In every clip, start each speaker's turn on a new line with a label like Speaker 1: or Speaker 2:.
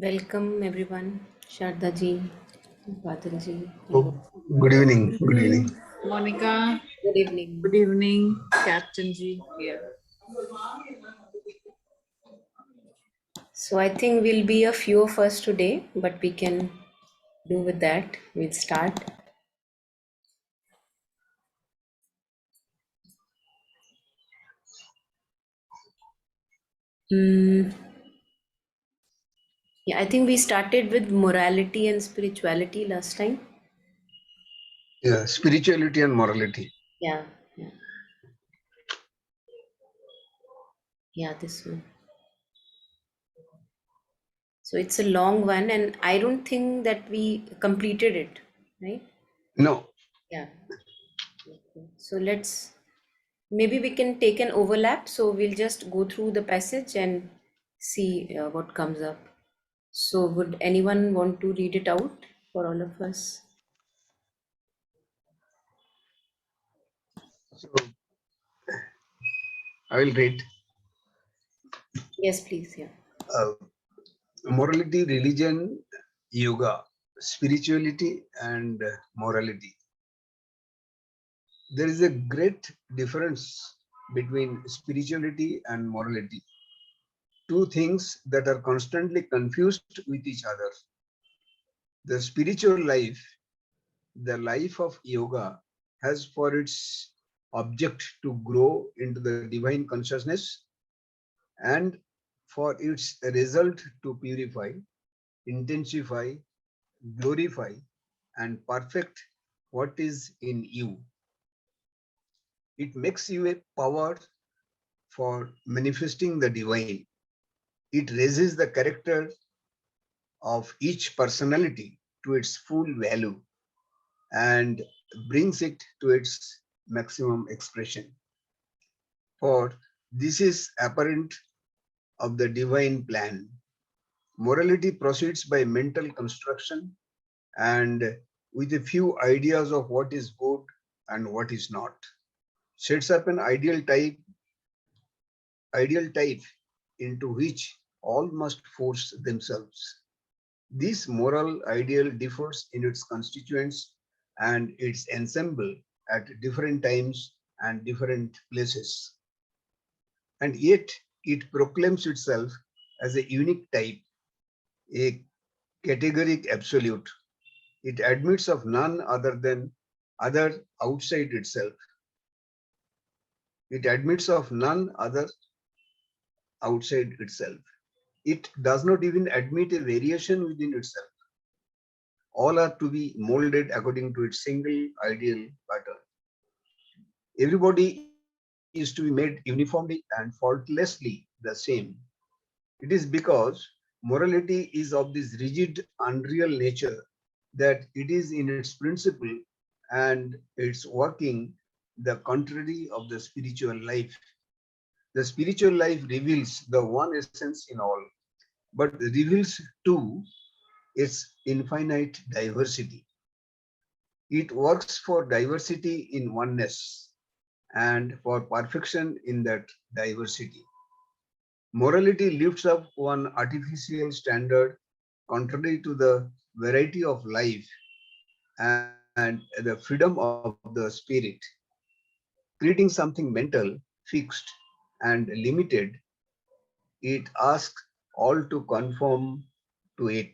Speaker 1: Welcome everyone, Sharda ji, Badal ji.
Speaker 2: Oh, good evening. Good evening.
Speaker 3: Evening, Monica.
Speaker 1: Good evening.
Speaker 3: Good evening, Captain G here.
Speaker 1: So I think we'll be a few of us today, but we can do with that. We'll start. Mm, yeah, I think we started with morality and spirituality last time.
Speaker 2: Yeah, spirituality and morality.
Speaker 1: Yeah, yeah, yeah, this one. So it's a long one, and I don't think that we completed it, right?
Speaker 2: No,
Speaker 1: Yeah. Okay. So maybe we can take an overlap. So we'll just go through the passage and see what comes up. So would anyone want to read it out for all of us?
Speaker 2: so I will read
Speaker 1: Yes, please. Yeah.
Speaker 2: uh, morality, religion, yoga, spirituality, and morality. There is a great difference between spirituality and morality. Two things that are constantly confused with each other. The spiritual life, the life of yoga, has for its object to grow into the divine consciousness and for its result to purify, intensify, glorify, and perfect what is in you. It makes you a power for manifesting the divine. It raises the character of each personality to its full value and brings it to its maximum expression. For this is apparent of the divine plan. Morality proceeds by mental construction and with a few ideas of what is good and what is not, sets up an ideal type into which all must force themselves. This moral ideal differs in its constituents and its ensemble at different times and different places. And yet it proclaims itself as a unique type, a categoric absolute. It admits of none other than other outside itself. It admits of none other outside itself. It does not even admit a variation within itself. All are to be molded according to its single ideal pattern. Everybody is to be made uniformly and faultlessly the same. It is because morality is of this rigid, unreal nature that it is in its principle and its working the contrary of the spiritual life. The spiritual life reveals the one essence in all, but reveals too its infinite diversity. It works for diversity in oneness and for perfection in that diversity. Morality lifts up one artificial standard contrary to the variety of life and the freedom of the spirit, creating something mental, fixed, and limited. It asks all to conform to it.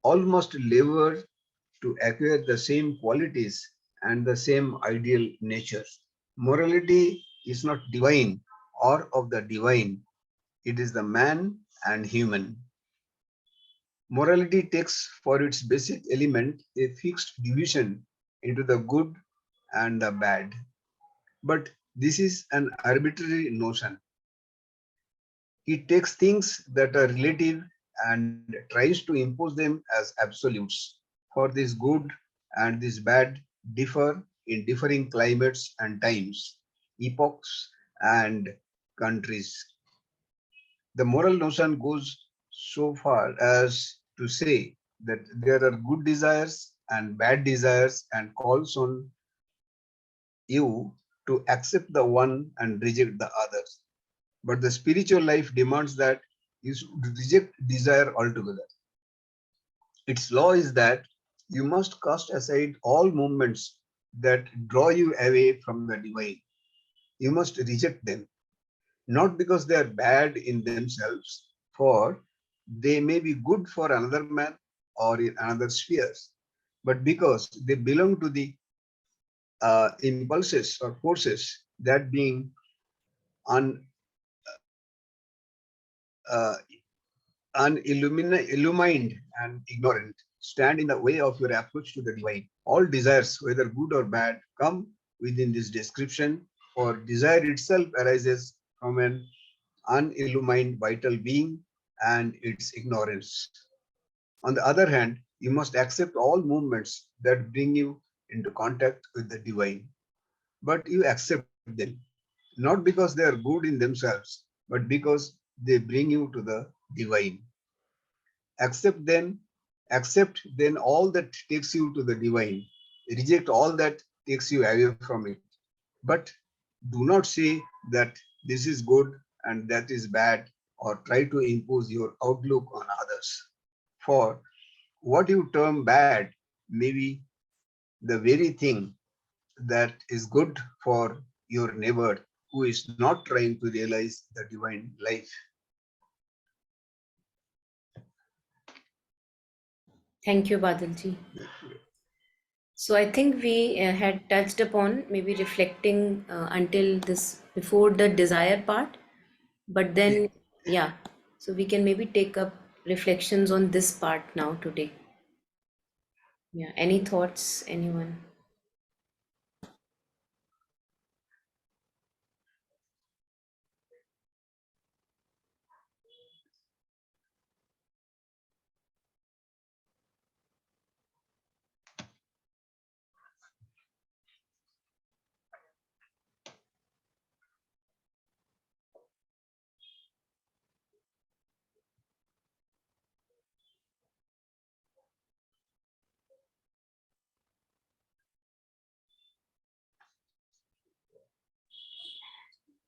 Speaker 2: All must labor to acquire the same qualities and the same ideal nature. Morality is not divine or of the divine, it is the man and human. Morality takes for its basic element a fixed division into the good and the bad. But this is an arbitrary notion. It takes things that are relative and tries to impose them as absolutes. For this good and this bad differ in differing climates and times, epochs and countries. The moral notion goes so far as to say that there are good desires and bad desires and calls on you to accept the one and reject the other. But the spiritual life demands that you should reject desire altogether. Its law is that you must cast aside all movements that draw you away from the divine. You must reject them, not because they are bad in themselves, for they may be good for another man or in another spheres, but because they belong to the impulses or forces that being un, uh, illumined and ignorant stand in the way of your approach to the divine. All desires, whether good or bad, come within this description, for desire itself arises from an unillumined vital being and its ignorance. On the other hand, you must accept all movements that bring you into contact with the divine. But you accept them, not because they are good in themselves, but because they bring you to the divine. Accept then, accept then all that takes you to the divine. Reject all that takes you away from it. But do not say that this is good and that is bad, or try to impose your outlook on others. For what you term bad may be the very thing that is good for your neighbor who is not trying to realize the divine life.
Speaker 1: Thank you, Badalji. So I think we had touched upon maybe reflecting until this before the desire part, but then yeah, so we can maybe take up reflections on this part now today. Yeah, any thoughts, anyone?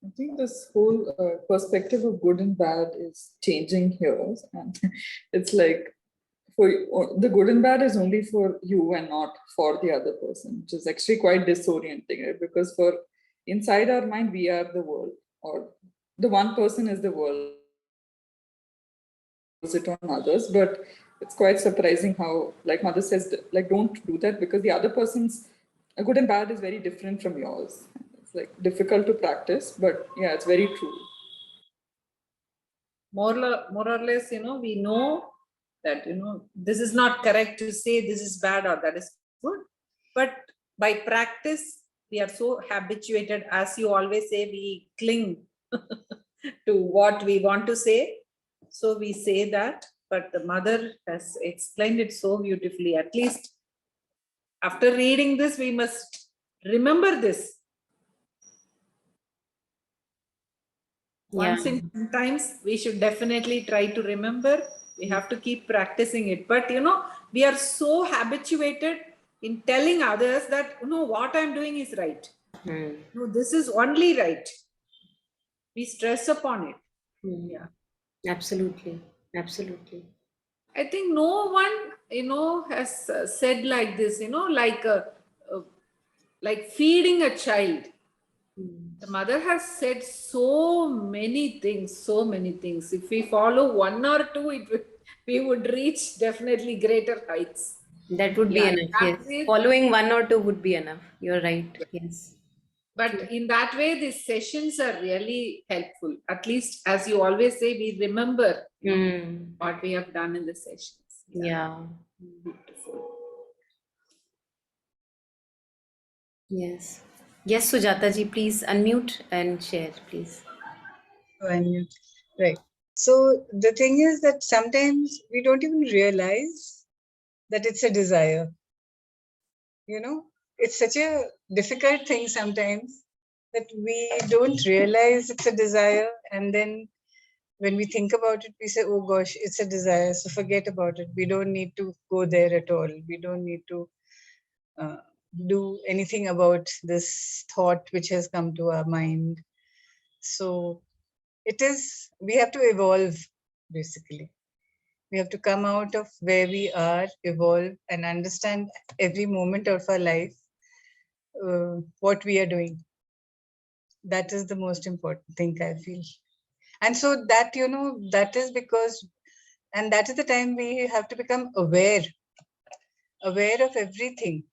Speaker 3: I think this whole perspective of good and bad is changing here. And it's like the good and bad is only for you and not for the other person, which is actually quite disorienting, right? Because for inside our mind, we are the world, or the one person is the world, it on others. But it's quite surprising how, like Mother says, like don't do that, because the other person's good and bad is very different from yours. It's like difficult to practice, but yeah, it's very true. More or less, we know that, this is not correct to say this is bad or that is good. But by practice, we are so habituated, as you always say, we cling to what we want to say. So we say that, but the mother has explained it so beautifully. At least after reading this, we must remember this.
Speaker 1: Yeah,
Speaker 3: Once in sometimes we should definitely try to remember. We have to keep practicing it. But we are so habituated in telling others that what I'm doing is right. No, this is only right. We stress upon it. Yeah.
Speaker 1: absolutely, absolutely.
Speaker 3: I think no one, has said like this, like feeding a child. The mother has said so many things, so many things. If we follow one or two, we would reach definitely greater heights.
Speaker 1: That would be
Speaker 3: Yeah,
Speaker 1: enough.
Speaker 3: that
Speaker 1: Yes,
Speaker 3: way,
Speaker 1: following one or two would be enough. You're right. Yes.
Speaker 3: but
Speaker 1: True.
Speaker 3: in that way, these sessions are really helpful. At least, as you always say, we remember what we have done in the sessions.
Speaker 1: Yeah.
Speaker 3: Beautiful.
Speaker 1: Yes. Yes, Sujata ji, please unmute and share, please.
Speaker 4: Unmute. Right. So the thing is that sometimes we don't even realize that it's a desire. It's such a difficult thing sometimes that we don't realize it's a desire. And then when we think about it, we say, oh gosh, it's a desire. So forget about it. We don't need to go there at all. We don't need to do anything about this thought which has come to our mind. So we have to evolve basically. We have to come out of where we are, evolve, and understand every moment of our life what we are doing. That is the most important thing, I feel. And so that, that is because, and that is the time we have to become aware of everything.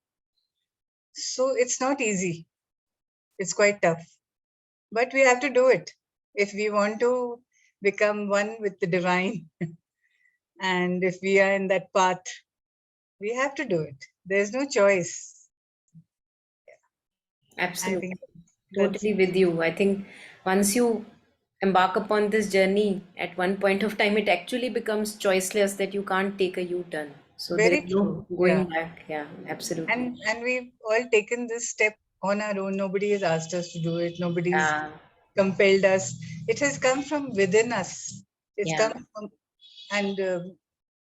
Speaker 4: So it's not easy. It's quite tough. But we have to do it if we want to become one with the divine. And if we are in that path, we have to do it. There's no choice. I
Speaker 1: Absolutely.
Speaker 4: think that's
Speaker 1: Totally with you. I think once you embark upon this journey, at one point of time, it actually becomes choiceless that you can't take a U-turn. So there
Speaker 4: very
Speaker 1: is no
Speaker 4: true. Yeah.
Speaker 1: going back. Yeah, absolutely.
Speaker 4: And we've all taken this step on our own. Nobody has asked us to do it. Nobody's
Speaker 1: Yeah,
Speaker 4: compelled us. It has come from within us. It's
Speaker 1: yeah.
Speaker 4: come from, and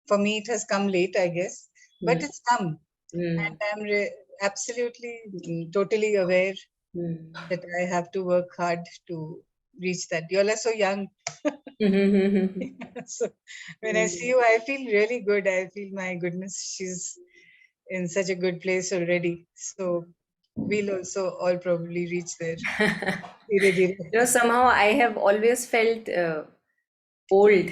Speaker 4: for me, it has come late, I guess, but
Speaker 1: Mm,
Speaker 4: it's come.
Speaker 1: mm,
Speaker 4: And I'm absolutely, totally aware
Speaker 1: mm.
Speaker 4: that I have to work hard to reach that. You all are so young. So when I see
Speaker 1: Mm.
Speaker 4: you, I feel really good. I feel, my goodness, she's in such a good place already. So we'll also all probably reach there. Dheere, dheere.
Speaker 1: Somehow I have always felt old.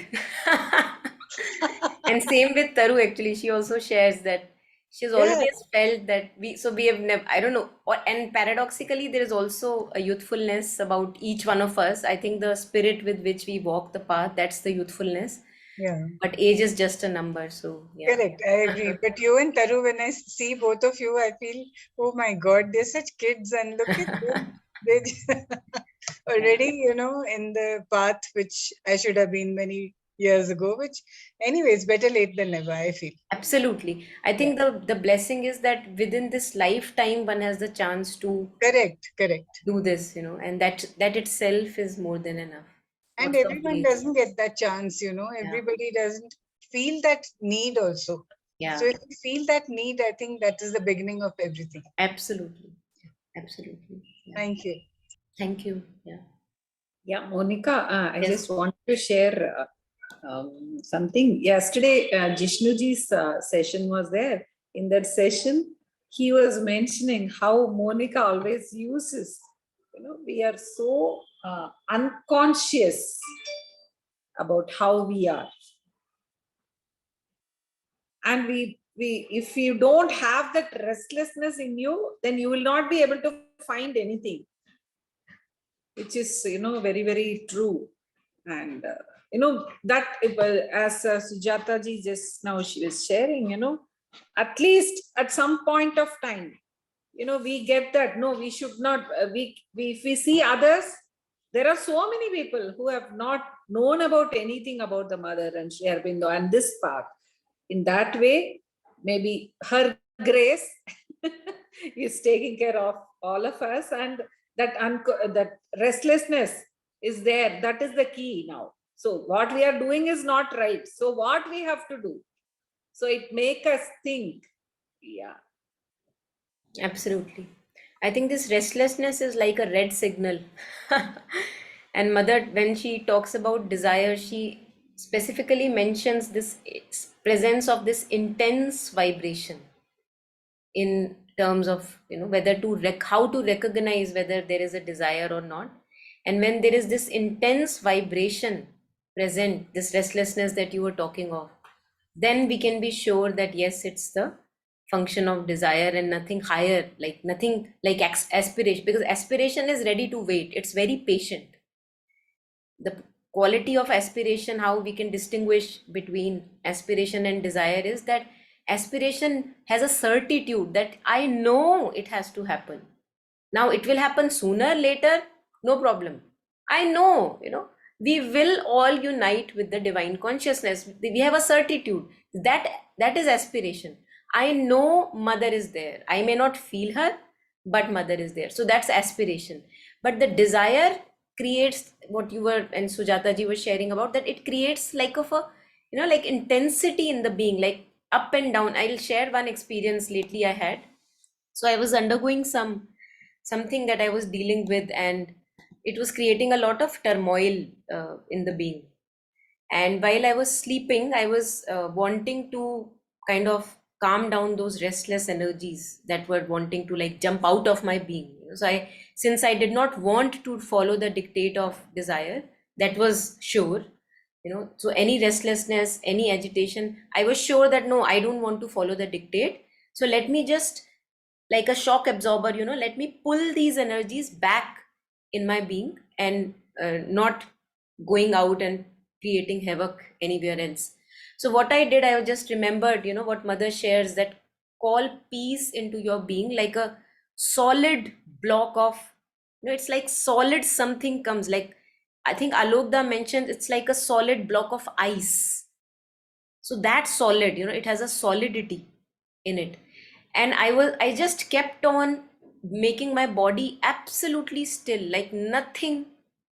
Speaker 1: And same with Taru, actually. She also shares that she's
Speaker 4: Yeah,
Speaker 1: always felt that we have never, I don't know. And paradoxically, there is also a youthfulness about each one of us. I think the spirit with which we walk the path, that's the youthfulness.
Speaker 4: yeah.
Speaker 1: But age is just a number. So, yeah.
Speaker 4: Correct. I agree. But you and Taru, when I see both of you, I feel, oh my God, they're such kids, and look at them. They
Speaker 1: Yeah.
Speaker 4: already, in the path which I should have been many years ago. Which, anyways, better late than never, I feel.
Speaker 1: Absolutely. I
Speaker 4: Yeah.
Speaker 1: think the blessing is that within this lifetime, one has the chance to
Speaker 4: Correct. Correct.
Speaker 1: do this, and that itself is more than enough.
Speaker 4: And
Speaker 1: What's of
Speaker 4: everyone
Speaker 1: age?
Speaker 4: doesn't get that chance.
Speaker 1: Yeah.
Speaker 4: Everybody doesn't feel that need also. So
Speaker 1: Yeah.
Speaker 4: if you feel that need, I think that is the beginning of everything.
Speaker 1: Absolutely. Absolutely. Yeah.
Speaker 4: Thank you.
Speaker 1: Thank you. Yeah.
Speaker 3: Yeah, Monica, I
Speaker 1: Yes.
Speaker 3: just want to share something. Yesterday, Jishnuji's session was there. In that session, he was mentioning how Monica always uses, we are so unconscious about how we are. And we if you don't have that restlessness in you, then you will not be able to find anything, which is very, very true. And that as Sujata ji just now she was sharing, at least at some point of time, we get that no, we should not if we see others, there are so many people who have not known about anything about the mother and Sri Aurobindo and this path. In that way, maybe her grace is taking care of all of us, and that restlessness is there. That is the key now. So what we are doing is not right. So what we have to do? So it make us think. Yeah.
Speaker 1: Absolutely. I think this restlessness is like a red signal. And mother, when she talks about desire, she specifically mentions this presence of this intense vibration in terms of whether to how to recognize whether there is a desire or not. And when there is this intense vibration present, this restlessness that you were talking of, then we can be sure that yes, it's the function of desire and nothing higher, like nothing like aspiration, because aspiration is ready to wait, it's very patient. The quality of aspiration, how we can distinguish between aspiration and desire, is that aspiration has a certitude that I know it has to happen. Now it will happen sooner, later, no problem. I know, we will all unite with the divine consciousness. We have a certitude that that is aspiration. I know mother is there. I may not feel her, but mother is there. So that's aspiration. But the desire creates what you were and Sujata ji was sharing about, that it creates like of a, like intensity in the being, like up and down. I'll share one experience lately I had. So I was undergoing something that I was dealing with, and it was creating a lot of turmoil in the being. And while I was sleeping, I was wanting to kind of calm down those restless energies that were wanting to like jump out of my being. So since I did not want to follow the dictate of desire, that was sure, so any restlessness, any agitation, I was sure that no, I don't want to follow the dictate. So let me just, like a shock absorber, let me pull these energies back in my being, and not going out and creating havoc anywhere else. So what I did, I just remembered, what mother shares, that call peace into your being like a solid block of, it's like solid something comes, like I think Alokda mentioned, it's like a solid block of ice. So that solid, it has a solidity in it. And I just kept on making my body absolutely still, like nothing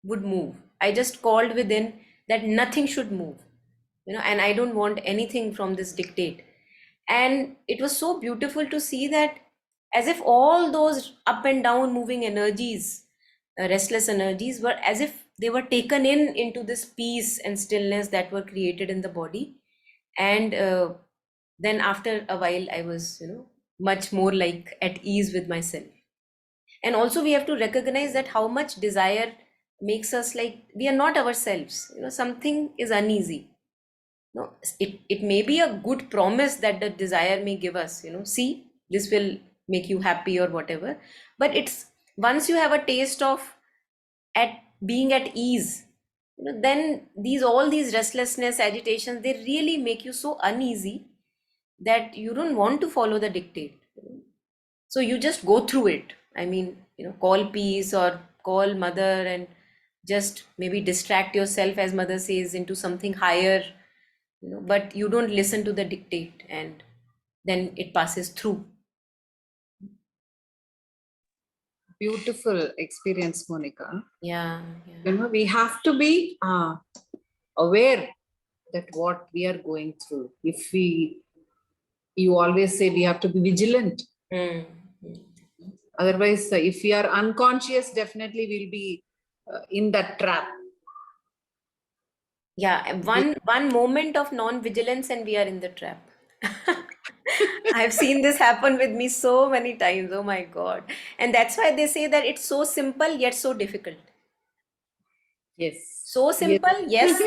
Speaker 1: would move. I just called within that nothing should move, and I don't want anything from this dictate. And it was so beautiful to see that, as if all those up and down moving energies, restless energies, were as if they were taken into this peace and stillness that were created in the body. And then after a while, I was, much more like at ease with myself. And also we have to recognize that how much desire makes us like we are not ourselves. Something is uneasy. No, it may be a good promise that the desire may give us, see, this will make you happy or whatever. But it's, once you have a taste of at being at ease, then all these restlessness, agitations, they really make you so uneasy that you don't want to follow the dictate. So you just go through it. I mean, call peace or call mother, and just maybe distract yourself, as mother says, into something higher, but you don't listen to the dictate, and then it passes through.
Speaker 3: Beautiful experience, Monica.
Speaker 1: Yeah,
Speaker 3: We have to be aware that what we are going through. You always say we have to be vigilant.
Speaker 1: Mm.
Speaker 3: Otherwise, if we are unconscious, definitely we'll be in that trap.
Speaker 1: Yeah, one moment of non-vigilance and we are in the trap. I've seen this happen with me so many times. Oh my God. And that's why they say that it's so simple yet so difficult.
Speaker 3: Yes.
Speaker 1: So simple, yes.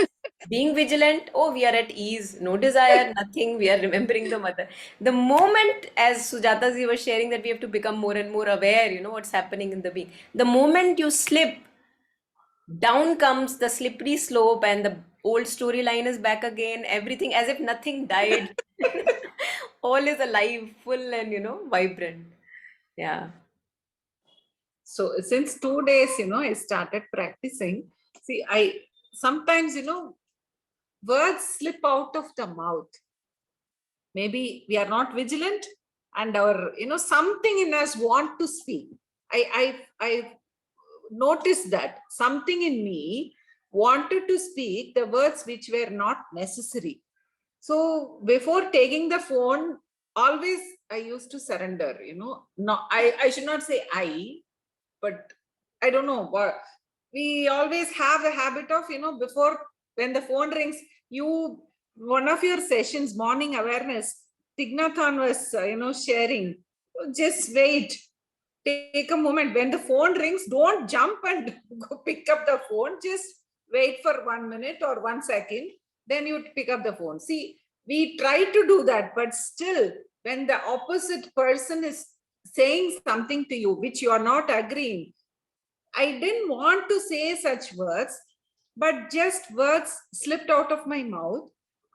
Speaker 1: Being vigilant, oh, we are at ease, no desire, nothing, we are remembering the mother. The moment, as Sujata ji was sharing, that we have to become more and more aware, what's happening in the being. The moment you slip, down comes the slippery slope, and the old storyline is back again, everything as if nothing died. All is alive, full and, vibrant. Yeah.
Speaker 3: So since 2 days, I started practicing. See, I sometimes, words slip out of the mouth. Maybe we are not vigilant, and our, something in us want to speak. I noticed that something in me wanted to speak the words which were not necessary. So before taking the phone, always I used to surrender, no, I should not say but I don't know what we always have a habit of, before when the phone rings, one of your sessions, morning awareness, Tignathan was, sharing, just wait, take a moment. When the phone rings, don't jump and go pick up the phone. Just wait for 1 minute or 1 second. Then you pick up the phone. See, we try to do that, but still, when the opposite person is saying something to you, which you are not agreeing, I didn't want to say such words, but just words slipped out of my mouth.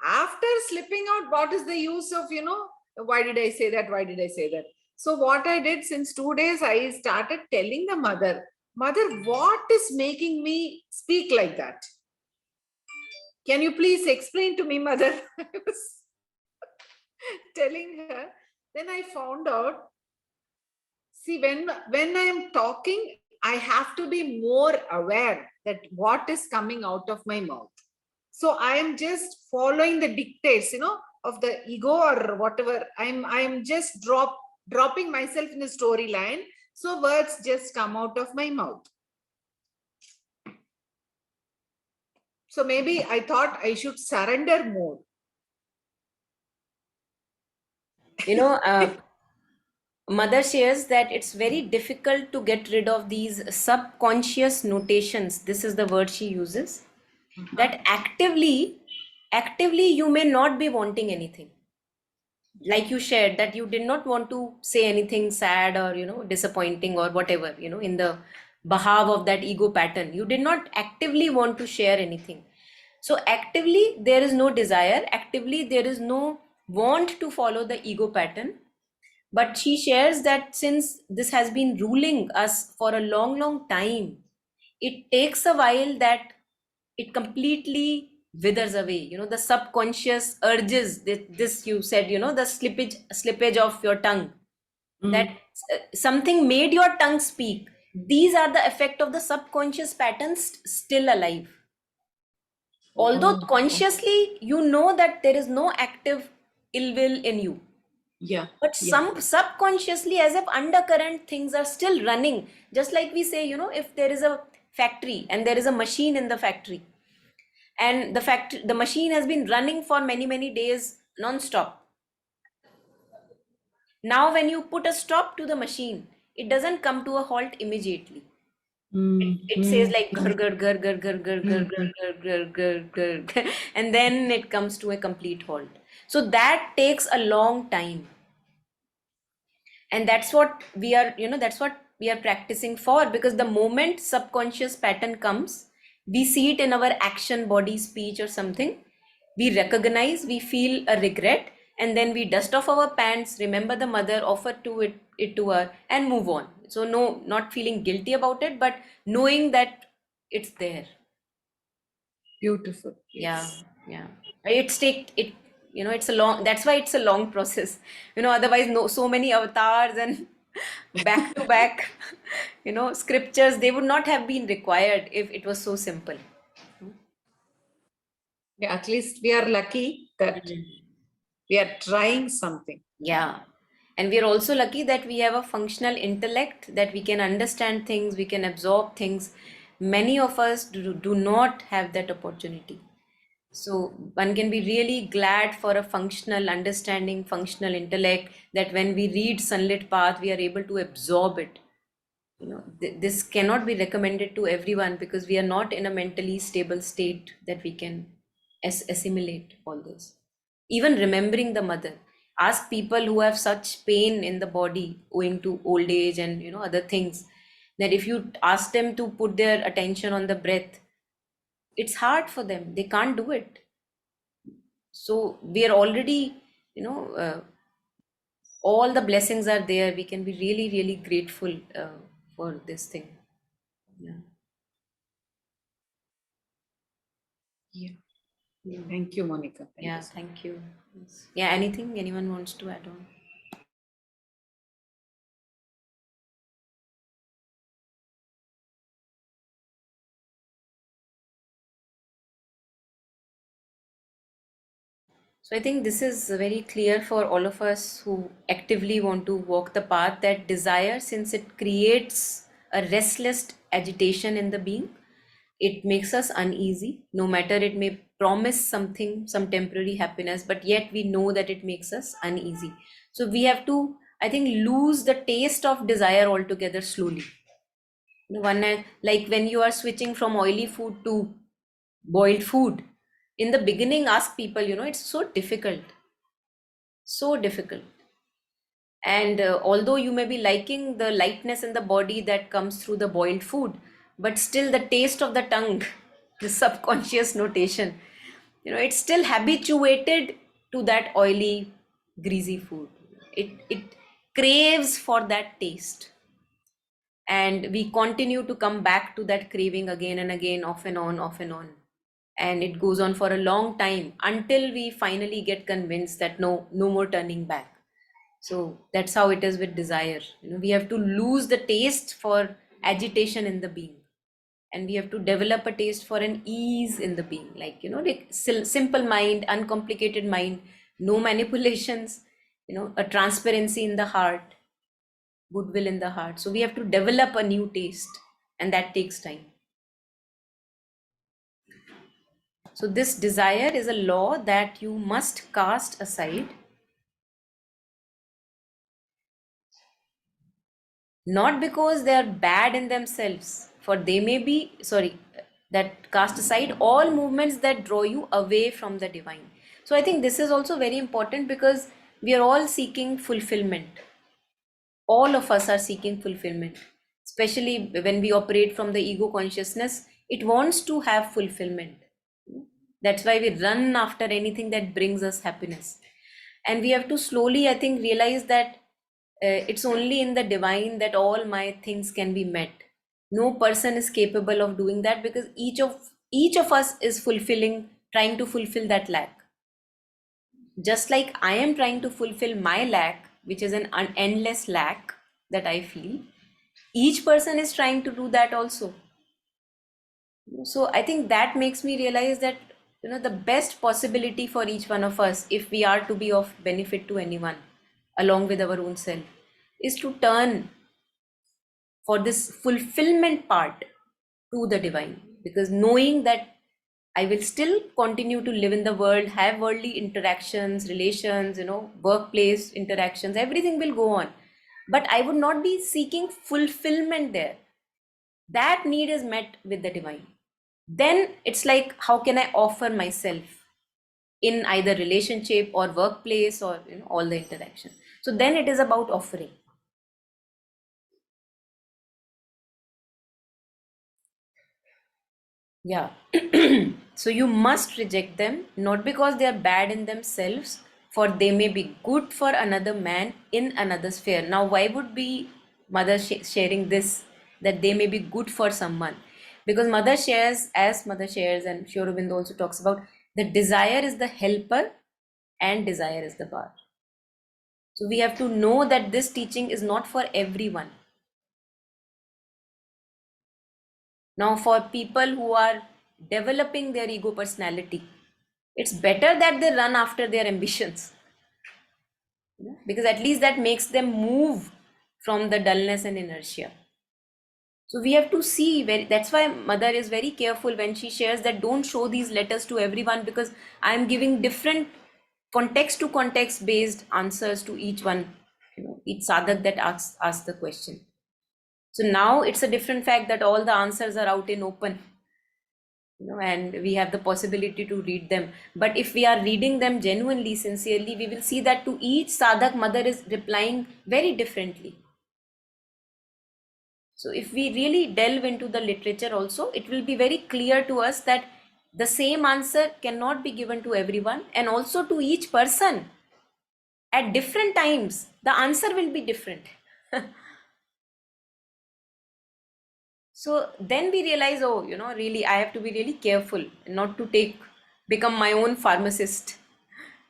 Speaker 3: After slipping out, what is the use of, why did I say that? Why did I say that? So what I did since 2 days, I started telling the mother, what is making me speak like that? Can you please explain to me, mother? I was telling her. Then I found out, see, when I am talking, I have to be more aware that what is coming out of my mouth. So I am just following the dictates, of the ego or whatever. I'm just dropping myself in the storyline. So words just come out of my mouth. So maybe I thought I should surrender more.
Speaker 1: You know, Mother shares that it's very difficult to get rid of these subconscious notations. This is the word she uses. That actively you may not be wanting anything. Like you shared that you did not want to say anything sad or disappointing or whatever, in the behalf of that ego pattern. You did not actively want to share anything. So actively there is no desire, actively there is no want to follow the ego pattern. But she shares that since this has been ruling us for a long time, it takes a while that it completely withers away. The subconscious urges, this you said, the slippage of your tongue, that something made your tongue speak. These are the effect of the subconscious patterns still alive. Although
Speaker 3: Oh,
Speaker 1: consciously you know that there is no active ill will in you,
Speaker 3: yeah.
Speaker 1: but some subconsciously, as if undercurrent, things are still running. Just like we say, if there is a factory and there is a machine in the factory, and the machine has been running for many days non-stop. Now when you put a stop to the machine, it doesn't come to a halt immediately. It says like gur gur gur gur gur gur gur gur gur gur gur gur gur, and then it comes to a complete halt. So that takes a long time. And that's what we are practicing for, because the moment subconscious pattern comes, we see it in our action, body, speech or something, we recognize, we feel a regret, and then we dust off our pants, remember the mother, offer it to her, and move on. So no, not feeling guilty about it, but knowing that it's there.
Speaker 3: Beautiful.
Speaker 1: Yeah,
Speaker 3: Yes.
Speaker 1: yeah. It's take it, it's a long, that's why it's a long process. Otherwise, no, so many avatars and back to back, scriptures, they would not have been required if it was so simple.
Speaker 3: Yeah, at least we are lucky that we are trying something.
Speaker 1: Yeah. And we are also lucky that we have a functional intellect, that we can understand things, we can absorb things. Many of us do not have that opportunity. So one can be really glad for a functional understanding, functional intellect, that when we read Sunlit Path, we are able to absorb it. This cannot be recommended to everyone, because we are not in a mentally stable state that we can assimilate all this. Even remembering the mother. Ask people who have such pain in the body owing to old age and other things, that if you ask them to put their attention on the breath, it's hard for them. They can't do it. So we are already, all the blessings are there. We can be really grateful for this thing. Yeah.
Speaker 3: Yeah. Thank you, Monica. Thank
Speaker 1: Yeah,
Speaker 3: you so much.
Speaker 1: thank you. Yes. Yeah, anything anyone wants to add on? So I think this is very clear for all of us who actively want to walk the path, that desire, since it creates a restless agitation in the being, it makes us uneasy. No matter, it may promise something, some temporary happiness, but yet we know that it makes us uneasy. So we have to, I think, lose the taste of desire altogether slowly. Like when you are switching from oily food to boiled food, in the beginning, ask people, it's so difficult. And although you may be liking the lightness in the body that comes through the boiled food, but still the taste of the tongue, the subconscious notation, it's still habituated to that oily, greasy food. It craves for that taste. And we continue to come back to that craving again and again, off and on, off and on. And it goes on for a long time until we finally get convinced that no more turning back. So that's how it is with desire. We have to lose the taste for agitation in the being, and we have to develop a taste for an ease in the being, like like simple mind, uncomplicated mind, no manipulations, a transparency in the heart, goodwill in the heart. So we have to develop a new taste, and that takes time. So this desire is a law that you must cast aside, not because they are bad in themselves, for they may be, that cast aside all movements that draw you away from the divine. So I think this is also very important because we are all seeking fulfillment. All of us are seeking fulfillment, especially when we operate from the ego consciousness. It wants to have fulfillment. That's why we run after anything that brings us happiness. And we have to slowly, I think, realize that it's only in the divine that all my things can be met. No person is capable of doing that because each of us is trying to fulfill that lack. Just like I am trying to fulfill my lack, which is an endless lack that I feel, each person is trying to do that also. So I think that makes me realize that the best possibility for each one of us, if we are to be of benefit to anyone along with our own self, is to turn for this fulfillment part to the divine, because knowing that I will still continue to live in the world, have worldly interactions, relations, workplace interactions, everything will go on, but I would not be seeking fulfillment there. That need is met with the divine. Then it's like, how can I offer myself in either relationship or workplace or all the interaction? So then it is about offering. Yeah. So you must reject them, not because they are bad in themselves, for they may be good for another man in another sphere. Now, why would be mother sharing this, that they may be good for someone? Because mother shares, and Sri Aurobindo also talks about, the desire is the helper and desire is the bar. So we have to know that this teaching is not for everyone. Now, for people who are developing their ego personality, it's better that they run after their ambitions, because at least that makes them move from the dullness and inertia. So we have to see that's why mother is very careful when she shares that don't show these letters to everyone, because I'm giving different context to context based answers to each one, each sadhak that asks the question. So now it's a different fact that all the answers are out in open, and we have the possibility to read them. But if we are reading them genuinely, sincerely, we will see that to each sadhak, mother is replying very differently. So if we really delve into the literature also, it will be very clear to us that the same answer cannot be given to everyone, and also to each person at different times, the answer will be different. So then we realize, oh, really, I have to be really careful not to become my own pharmacist.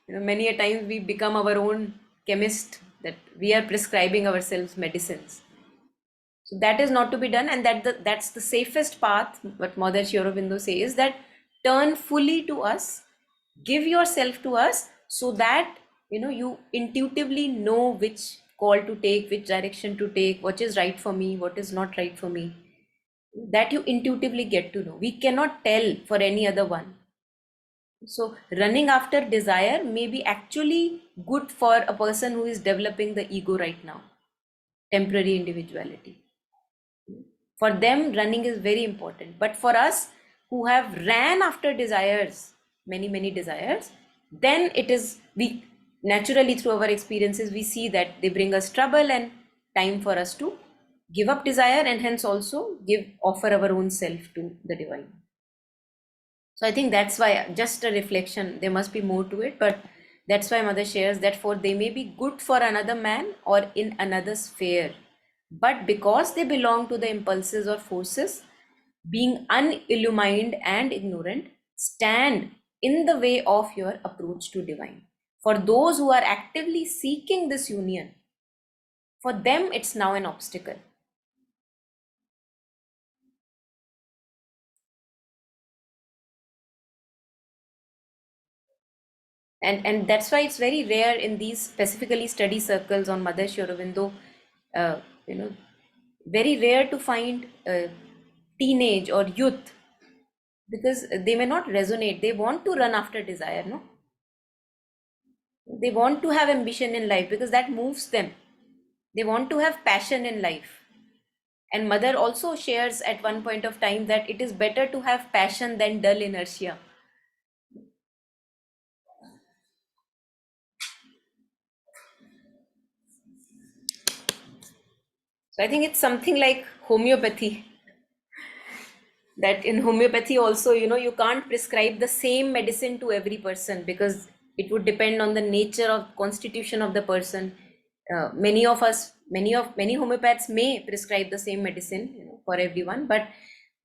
Speaker 1: Many a times we become our own chemist, that we are prescribing ourselves medicines. So that is not to be done, and that's the safest path. What Mother Sri Aurobindo says, that turn fully to us, give yourself to us, so that you intuitively know which call to take, which direction to take, what is right for me, what is not right for me. That you intuitively get to know. We cannot tell for any other one. So running after desire may be actually good for a person who is developing the ego right now, temporary individuality. For them, running is very important. But for us who have ran after desires, many, many desires, then it is, we naturally through our experiences, we see that they bring us trouble and time for us to give up desire, and hence also offer our own self to the divine. So I think that's why, just a reflection, there must be more to it, but that's why mother shares that, for they may be good for another man or in another sphere, but because they belong to the impulses or forces, being unillumined and ignorant, stand in the way of your approach to divine. For those who are actively seeking this union, for them it's now an obstacle. And that's why it's very rare in these specifically study circles on Mother Sri Aurobindo, uh, you know very rare to find teenage or youth because they may not resonate. They want to run after desire, no? They want to have ambition in life because that moves them. They want to have passion in life. And mother also shares at one point of time that it is better to have passion than dull inertia. So I think it's something like homeopathy, that in homeopathy also, you can't prescribe the same medicine to every person because it would depend on the nature of constitution of the person. Many of us, many homeopaths may prescribe the same medicine, for everyone, but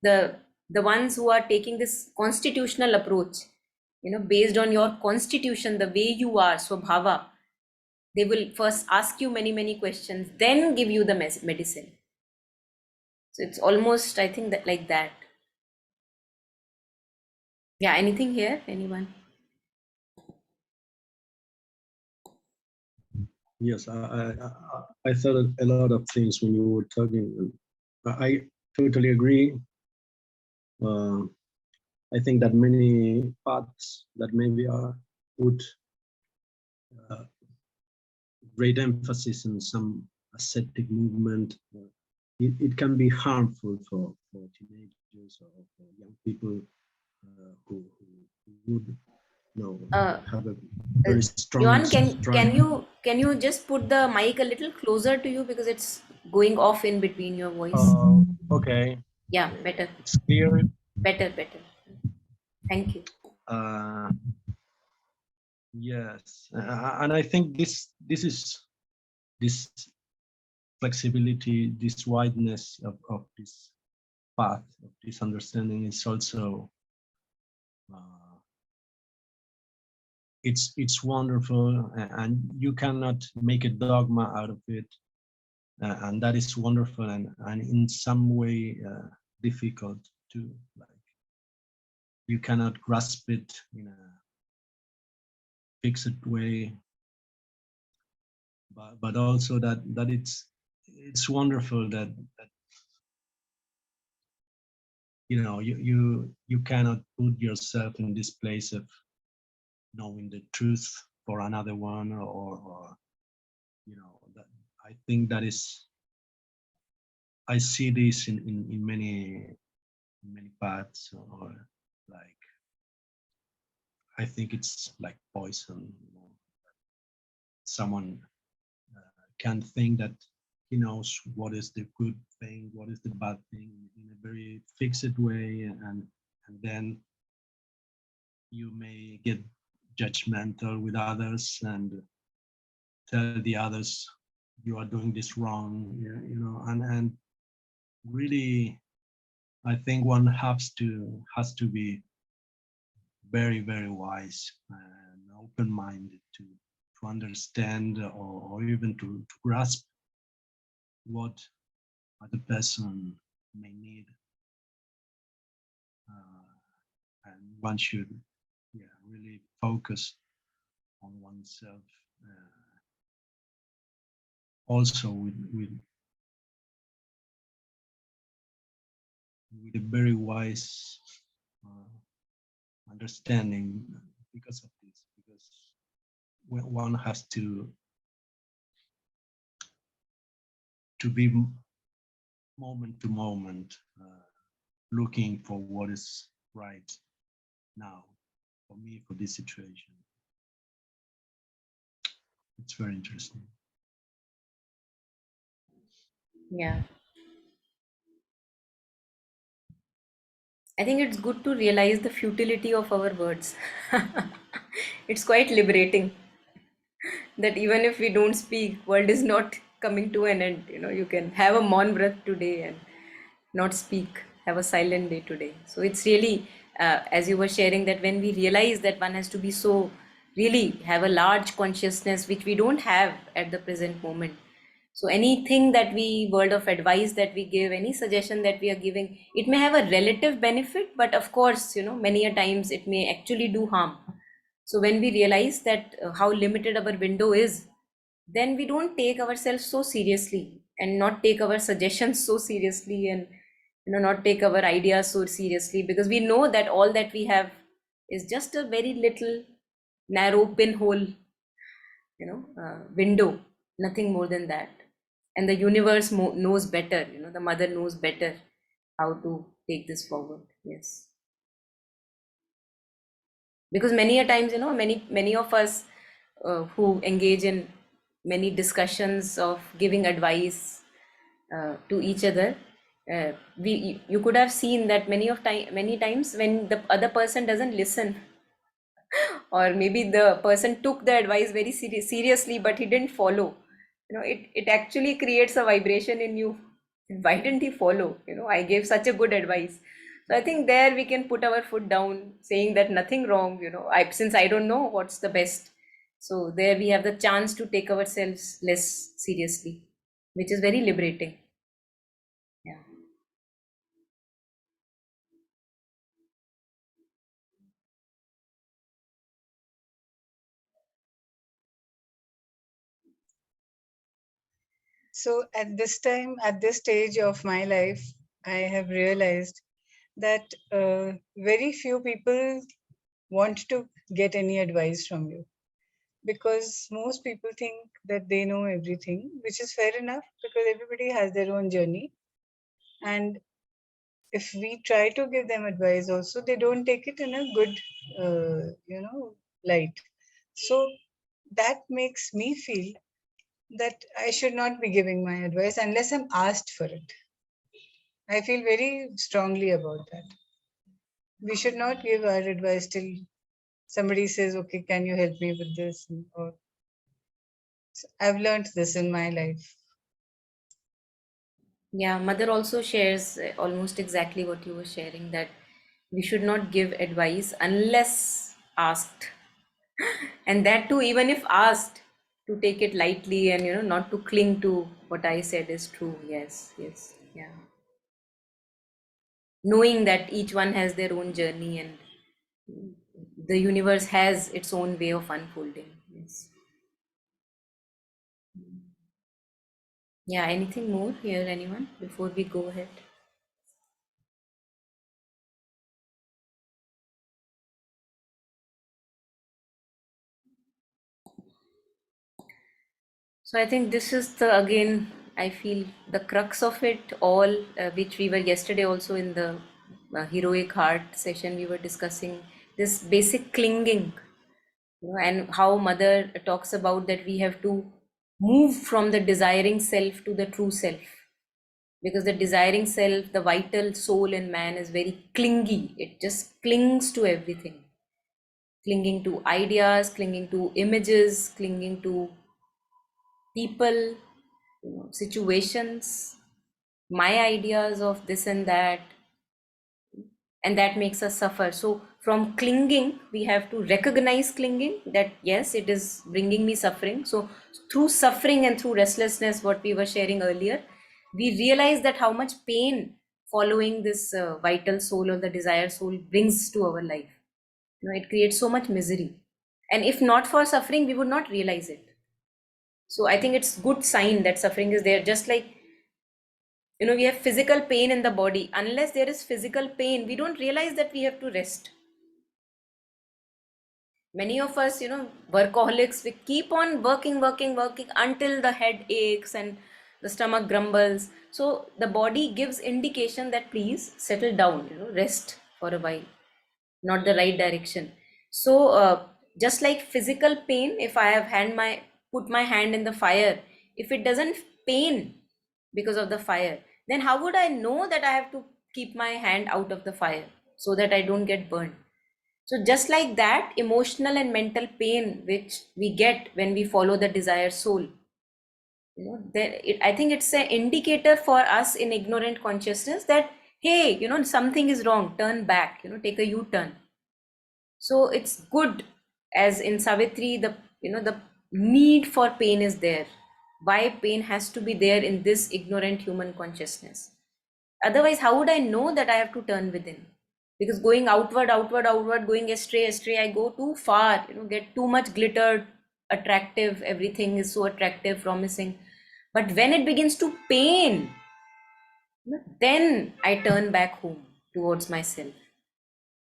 Speaker 1: the ones who are taking this constitutional approach, based on your constitution, the way you are, swabhava, they will first ask you many questions, then give you the medicine. So it's almost, I think, that like that. Yeah, anything here? Anyone?
Speaker 5: Yes, I thought a lot of things when you were talking. I totally agree. Uh, I think that many paths that maybe are put uh, great emphasis on some ascetic movement, it can be harmful for teenagers or for young people who would
Speaker 1: Uh,
Speaker 5: have a
Speaker 1: uh,
Speaker 5: very strong
Speaker 1: Johan,
Speaker 5: stride.
Speaker 1: can you just put the mic a little closer to you because it's going off in between your voice?
Speaker 5: Okay,
Speaker 1: Yeah, better,
Speaker 5: it's clear.
Speaker 1: better. Thank you.
Speaker 5: Uh, yes, and I think this flexibility, this wideness of this path of this understanding is also uh, it's wonderful, and you cannot make a dogma out of it, and that is wonderful and in some way difficult to, like, you cannot grasp it in a fixed way, but also that it's wonderful that you cannot put yourself in this place of knowing the truth for another one, or that I think that is, I see this in many paths, or like, I think it's like poison. Someone can think that he knows what is the good thing, what is the bad thing in a very fixed way, and then you may get judgmental with others and tell the others you are doing this wrong, and really, I think one has to be very wise and open-minded to understand, or even to grasp what other person may need, and one should, really focus on oneself, also with a very wise understanding, because of this, because one has to be moment to moment, looking for what is right now for me, for this situation. It's very interesting.
Speaker 1: Yeah, I think it's good to realize the futility of our words. It's quite liberating that even if we don't speak, world is not coming to an end. You can have a maun breath today and not speak, have a silent day today. So it's really, as you were sharing, that when we realize that one has to be so, really have a large consciousness, which we don't have at the present moment. So anything that word of advice that we give, any suggestion that we are giving, it may have a relative benefit, but of course, many a times it may actually do harm. So when we realize that how limited our window is, then we don't take ourselves so seriously and not take our suggestions so seriously, and not take our ideas so seriously, because we know that all that we have is just a very little narrow pinhole, window, nothing more than that. And the universe knows better, the mother knows better how to take this forward. Yes. Because many a times, many of us who engage in many discussions of giving advice to each other, you could have seen that many times when the other person doesn't listen, or maybe the person took the advice very seriously but he didn't follow, it actually creates a vibration in you. Why didn't he follow? I gave such a good advice. So I think there we can put our foot down, saying that nothing wrong, since I don't know what's the best. So there we have the chance to take ourselves less seriously, which is very liberating. Yeah.
Speaker 4: So at this time, at this stage of my life, I have realized that very few people want to get any advice from you, because most people think that they know everything, which is fair enough because everybody has their own journey. And if we try to give them advice also, they don't take it in a good, light. So that makes me feel that I should not be giving my advice unless I'm asked for it. I feel very strongly about that. We should not give our advice till somebody says, okay, can you help me with this? Or I've learned this in my life.
Speaker 1: Yeah, mother also shares almost exactly what you were sharing, that we should not give advice unless asked. And that too, even if asked, to take it lightly and not to cling to what I said is true. Yes, yes, yeah. Knowing that each one has their own journey and the universe has its own way of unfolding. Yes. Yeah, anything more here, anyone, before we go ahead? So I think this is again, I feel the crux of it all, which we were yesterday also in the heroic heart session, we were discussing this basic clinging, and how mother talks about that we have to move from the desiring self to the true self. Because the desiring self, the vital soul in man, is very clingy. It just clings to everything, clinging to ideas, clinging to images, clinging to people, situations, my ideas of this and that makes us suffer. So from clinging, we have to recognize clinging, that yes, it is bringing me suffering. So through suffering and through restlessness, what we were sharing earlier, we realize that how much pain following this vital soul or the desired soul brings to our life. It creates so much misery, and if not for suffering, we would not realize it. So I think it's good sign that suffering is there. Just like, we have physical pain in the body. Unless there is physical pain, we don't realize that we have to rest. Many of us, workaholics, we keep on working until the head aches and the stomach grumbles. So the body gives indication that please settle down, rest for a while, not the right direction. So just like physical pain, if I have put my hand in the fire, if it doesn't pain because of the fire, then how would I know that I have to keep my hand out of the fire so that I don't get burned? So just like that, emotional and mental pain which we get when we follow the desired soul, I think it's an indicator for us in ignorant consciousness that, hey, something is wrong, turn back, take a U-turn. So it's good, as in Savitri, the need for pain is there. Why pain has to be there in this ignorant human consciousness? Otherwise, how would I know that I have to turn within? Because going outward, going astray, I go too far, get too much glittered, attractive, everything is so attractive, promising. But when it begins to pain, then I turn back home towards myself.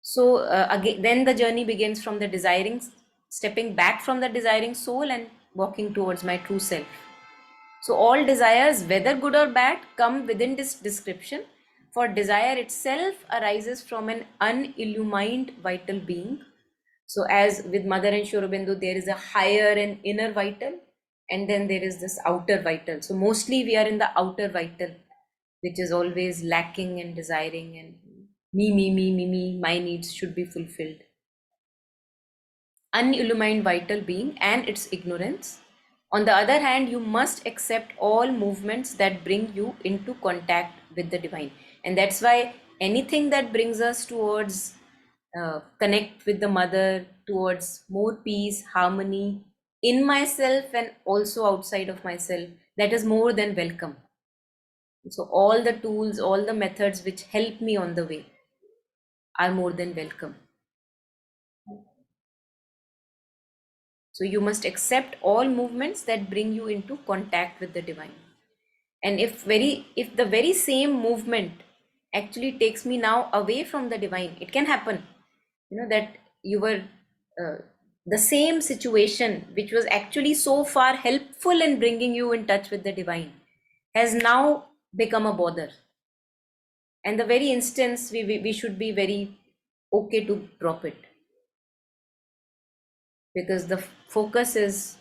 Speaker 1: So again, then the journey begins from the desiring, stepping back from the desiring soul and walking towards my true self. So all desires, whether good or bad, come within this description. For desire itself arises from an unillumined vital being. So as with Mother and Aurobindo, there is a higher and inner vital, and then there is this outer vital. So mostly we are in the outer vital, which is always lacking and desiring, and me, my needs should be fulfilled. Unillumined vital being and its ignorance. On the other hand, you must accept all movements that bring you into contact with the divine. And that's why anything that brings us towards connect with the mother, towards more peace, harmony in myself and also outside of myself, that is more than welcome. So all the tools, all the methods which help me on the way are more than welcome. So you must accept all movements that bring you into contact with the divine. And if the very same movement actually takes me now away from the divine, it can happen, that you were uh, the same situation which was actually so far helpful in bringing you in touch with the divine has now become a bother. And the very instance we should be very okay to drop it, because the focus is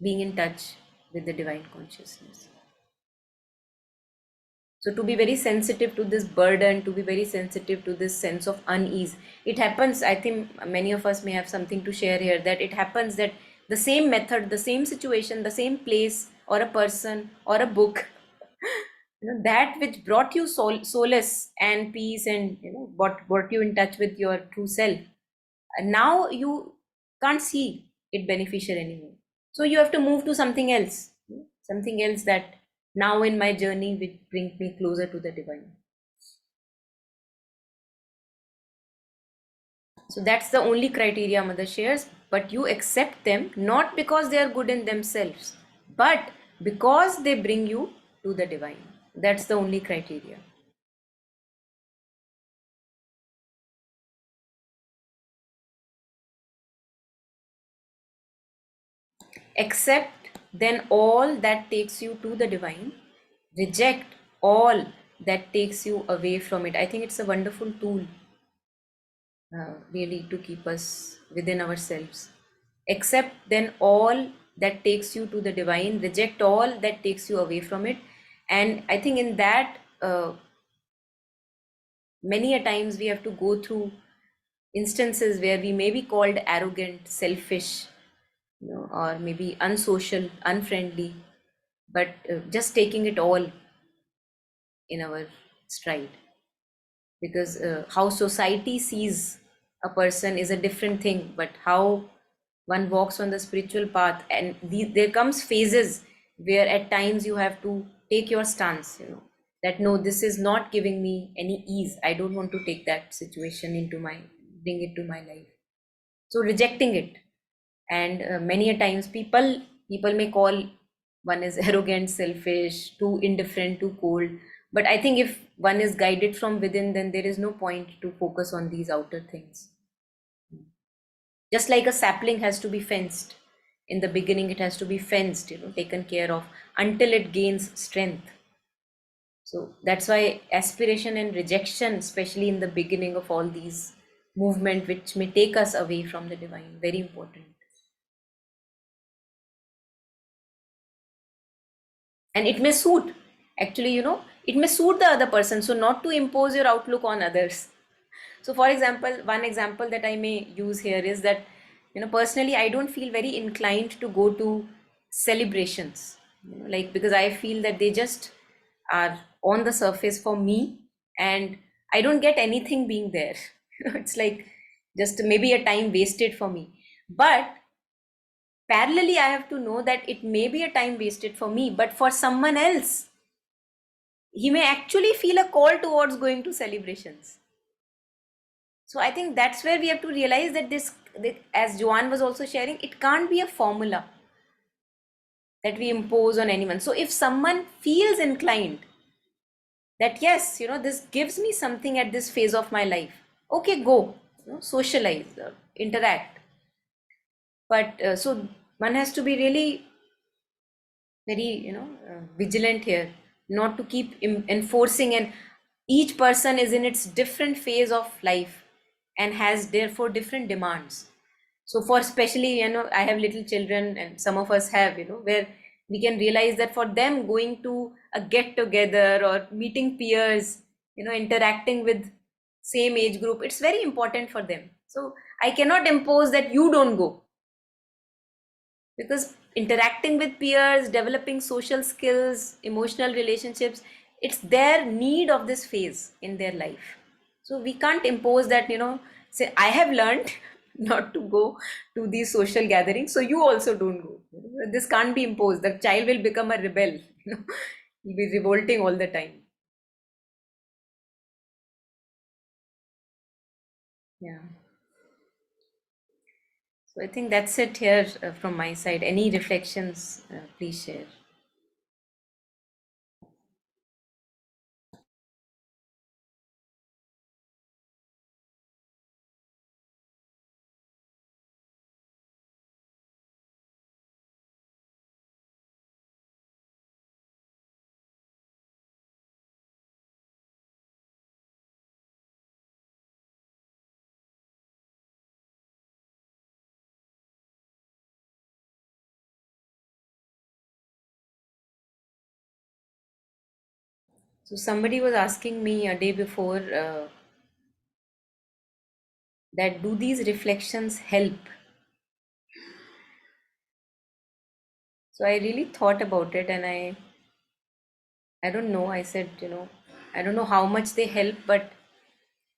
Speaker 1: being in touch with the divine consciousness. So to be very sensitive to this burden, to be very sensitive to this sense of unease, it happens, I think many of us may have something to share here, that it happens that the same method, the same situation, the same place or a person or a book, that which brought you solace and peace and what brought you in touch with your true self, and now you can't see it beneficial anymore. So you have to move to something else that now in my journey will bring me closer to the divine. So that's the only criteria Mother shares, but you accept them not because they are good in themselves, but because they bring you to the divine. That's the only criteria. Accept then all that takes you to the divine, reject all that takes you away from it. I think it's a wonderful tool, really, to keep us within ourselves. Accept then all that takes you to the divine, reject all that takes you away from it. And I think in that, many a times we have to go through instances where we may be called arrogant, selfish, or maybe unsocial, unfriendly, but just taking it all in our stride. Because how society sees a person is a different thing, but how one walks on the spiritual path, and there comes phases where at times you have to take your stance, that no, this is not giving me any ease, I don't want to take that situation bring it to my life. So rejecting it. And many a times people may call one is arrogant, selfish, too indifferent, too cold, but I think if one is guided from within, then there is no point to focus on these outer things. Just like a sapling has to be fenced in the beginning, it has to be fenced, taken care of until it gains strength. So that's why aspiration and rejection, especially in the beginning of all these movement which may take us away from the divine, very important. And it may suit, actually, it may suit the other person, so not to impose your outlook on others. So for example, one example that I may use here is that, personally I don't feel very inclined to go to celebrations, like, because I feel that they just are on the surface for me, and I don't get anything being there. It's like just maybe a time wasted for me. But parallelly, I have to know that it may be a time wasted for me, but for someone else, he may actually feel a call towards going to celebrations. So I think that's where we have to realize that as Joanne was also sharing, it can't be a formula that we impose on anyone. So if someone feels inclined that yes, this gives me something at this phase of my life. Okay, go, socialize, interact. But so one has to be really very, vigilant here, not to keep enforcing. And each person is in its different phase of life and has therefore different demands. So for especially, I have little children, and some of us have, where we can realize that for them, going to a get together or meeting peers, interacting with same age group, it's very important for them. So I cannot impose that you don't go, because interacting with peers, developing social skills, emotional relationships, it's their need of this phase in their life. So we can't impose that, say I have learned not to go to these social gatherings, so you also don't go. This can't be imposed. The child will become a rebel. He'll be revolting all the time. Yeah. So I think that's it here from my side. Any reflections, please share. So somebody was asking me a day before, that do these reflections help? So I really thought about it, and I don't know. I said, I don't know how much they help, but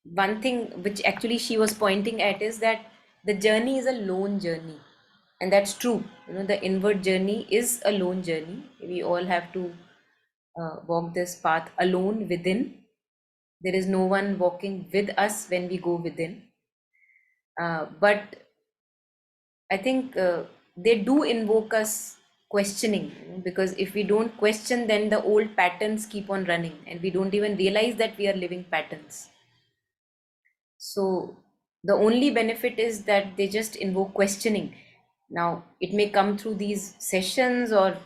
Speaker 1: one thing which actually she was pointing at is that the journey is a lone journey. And that's true. The inward journey is a lone journey. We all have to walk this path alone within. There is no one walking with us when we go within. But I think they do invoke us questioning, because if we don't question, then the old patterns keep on running and we don't even realize that we are living patterns. So the only benefit is that they just invoke questioning. Now it may come through these sessions, or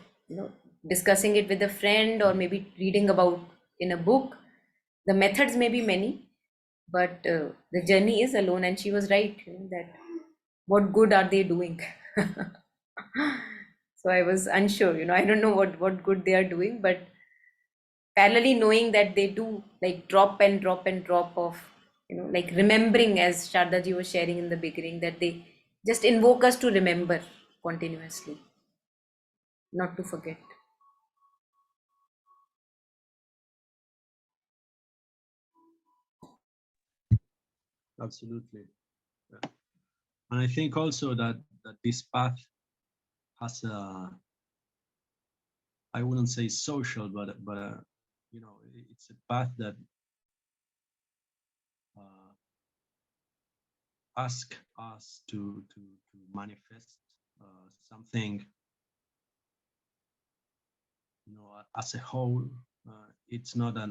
Speaker 1: discussing it with a friend, or maybe reading about in a book. The methods may be many, but the journey is alone. And she was right, that what good are they doing? So I was unsure, I don't know what good they are doing, but parallelly knowing that they do, like, drop and drop and drop of, like remembering, as Shardaji was sharing in the beginning, that they just invoke us to remember continuously, not to forget.
Speaker 5: Absolutely. Yeah. And I think also that this path has a, I wouldn't say social, but it's a path that uh, ask us to manifest something, as a whole. It's not a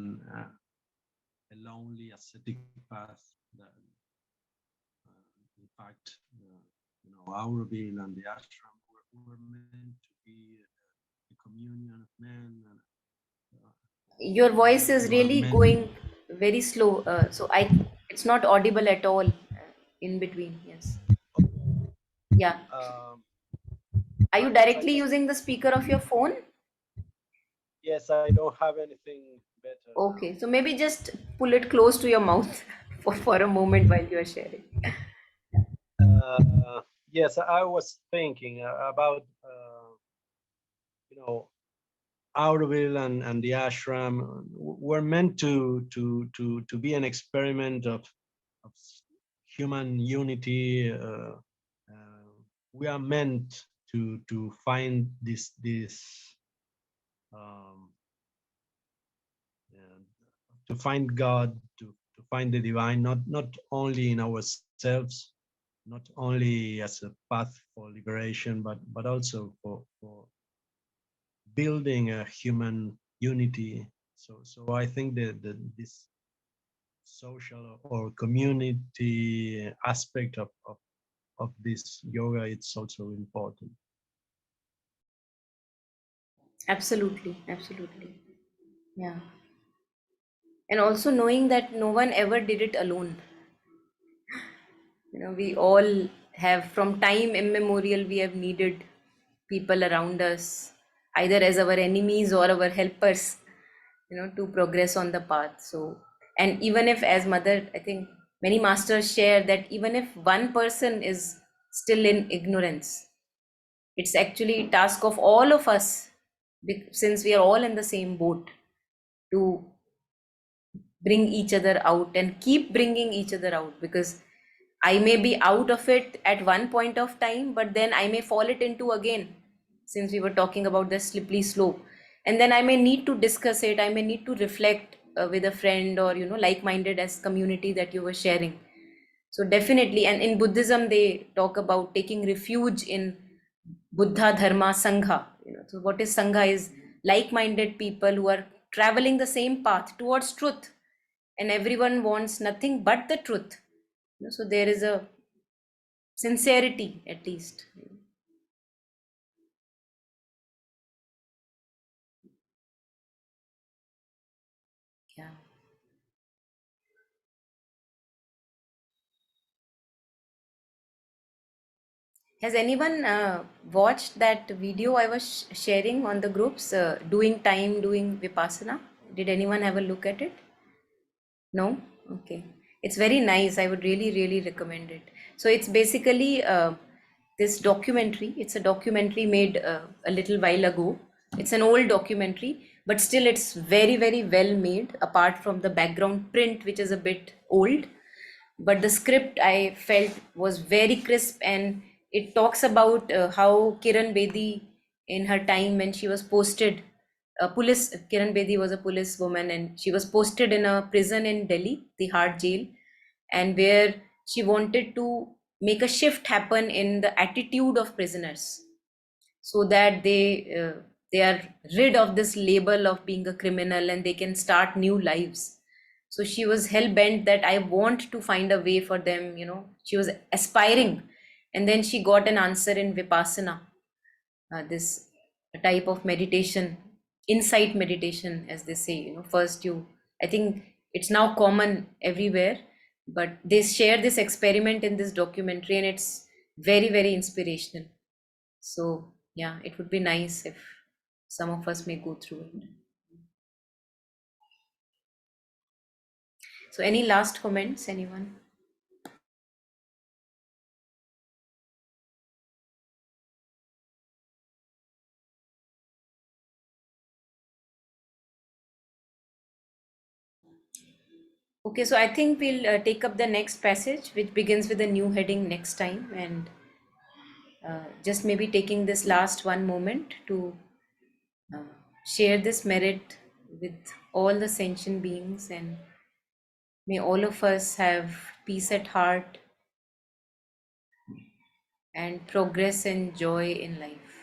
Speaker 5: lonely ascetic path that, in fact, Aurobindo and the ashram were meant to be a communion of men, and
Speaker 1: Your voice is
Speaker 5: you are
Speaker 1: really
Speaker 5: meant.
Speaker 1: going very slow, so it's not audible at all, in between. Yes. Yeah.
Speaker 5: Um,
Speaker 1: Are you
Speaker 5: yes, I
Speaker 1: directly
Speaker 5: just
Speaker 1: using the speaker of your phone?
Speaker 5: yes, I don't have anything better now.
Speaker 1: Okay, so maybe just pull it close to your mouth for a moment while you are sharing.
Speaker 5: Yes, I was thinking about you know Auroville and the ashram were meant to be an experiment of human unity. We are meant to find this um, uh, to find God, to find the divine, not only in ourselves, not only as a path for liberation, but also for building a human unity. So I think that this social or community aspect of this yoga, it's also important.
Speaker 1: Absolutely, absolutely. Yeah. And also knowing that no one ever did it alone. We all have, from time immemorial, we have needed people around us, either as our enemies or our helpers, to progress on the path. So, and even if, as mother, I think many masters share that even if one person is still in ignorance, it's actually task of all of us, since we are all in the same boat, to bring each other out and keep bringing each other out, because I may be out of it at one point of time, but then I may fall it into again, since we were talking about the slippery slope. And then I may need to discuss it, I may need to reflect with a friend, or like-minded as community that you were sharing. So definitely, and in Buddhism they talk about taking refuge in Buddha, Dharma, Sangha. So what is Sangha is like-minded people who are traveling the same path towards truth, and everyone wants nothing but the truth. So there is a sincerity, at least. Yeah. Has anyone watched that video I was sharing on the groups, doing time, doing Vipassana? Did anyone have a look at it? No? Okay. It's very nice. I would really, really recommend it. So it's basically this documentary. It's a documentary made a little while ago. It's an old documentary, but still it's very, very well made, apart from the background print, which is a bit old. But the script I felt was very crisp, and it talks about how Kiran Bedi, in her time when she was posted, Kiran Bedi was a police woman, and she was posted in a prison in Delhi, the Hard Jail, and where she wanted to make a shift happen in the attitude of prisoners, so that they are rid of this label of being a criminal and they can start new lives. So she was hell bent that I want to find a way for them. She was aspiring, and then she got an answer in Vipassana, this type of meditation, insight meditation, as they say. First you, I think it's now common everywhere, but they share this experiment in this documentary, and it's very, very inspirational. So yeah, it would be nice if some of us may go through it. So any last comments, anyone? Okay, so I think we'll take up the next passage, which begins with a new heading next time, and just maybe taking this last one moment to uh, share this merit with all the sentient beings, and may all of us have peace at heart and progress and joy in life.